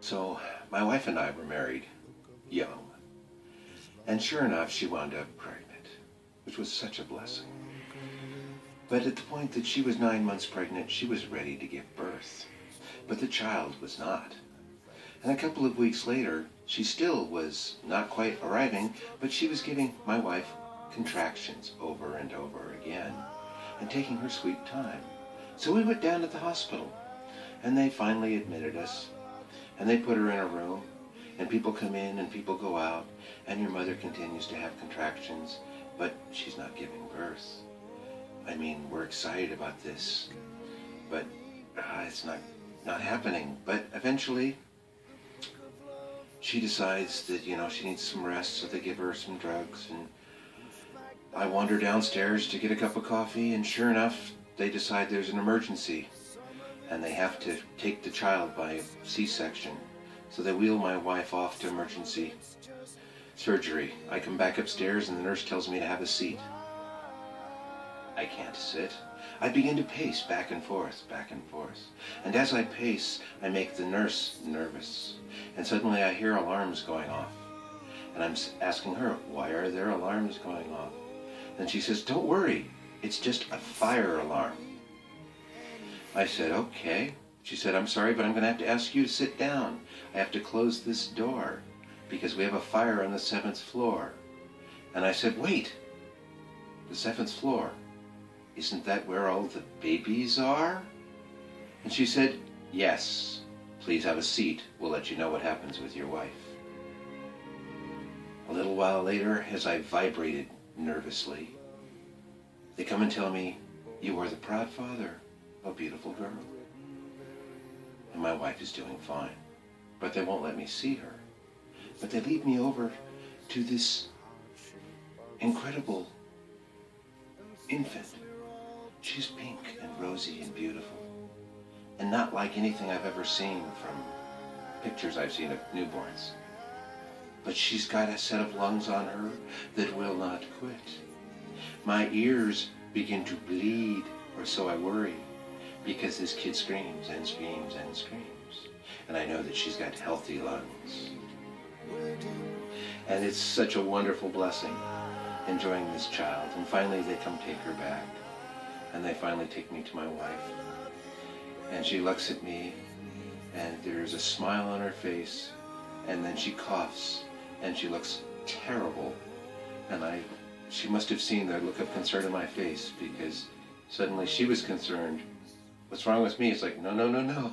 So my wife and I were married young, and sure enough she wound up pregnant, which was such a blessing. But at the point that she was 9 months pregnant, she was ready to give birth, but the child was not. And a couple of weeks later, she still was not quite arriving, but she was giving my wife contractions over and over again and taking her sweet time. So we went down to the hospital, and they finally admitted us, and they put her in a room, and people come in and people go out, and your mother continues to have contractions, but she's not giving birth. I mean, we're excited about this, but it's not happening. But eventually, she decides that, she needs some rest, so they give her some drugs, and I wander downstairs to get a cup of coffee, and sure enough, they decide there's an emergency, and they have to take the child by C-section. So they wheel my wife off to emergency surgery. I come back upstairs, and the nurse tells me to have a seat. I can't sit. I begin to pace back and forth, back and forth. And as I pace, I make the nurse nervous. And suddenly I hear alarms going off. And I'm asking her, why are there alarms going off? And she says, don't worry, it's just a fire alarm. I said, okay. She said, I'm sorry, but I'm going to have to ask you to sit down. I have to close this door because we have a fire on the 7th floor. And I said, wait, the 7th floor. Isn't that where all the babies are? And she said, yes, please have a seat. We'll let you know what happens with your wife. A little while later, as I vibrated nervously, they come and tell me, you are the proud father of a beautiful girl. And my wife is doing fine, but they won't let me see her. But they lead me over to this incredible infant. She's pink and rosy and beautiful, and not like anything I've ever seen from pictures I've seen of newborns. But she's got a set of lungs on her that will not quit. My ears begin to bleed, or so I worry, because this kid screams and screams and screams. And I know that she's got healthy lungs. And it's such a wonderful blessing, enjoying this child. And finally they come take her back. And they finally take me to my wife. And she looks at me, and there's a smile on her face, and then she coughs, and she looks terrible. And she must have seen the look of concern in my face, because suddenly she was concerned. What's wrong with me? It's like, no, no, no, no.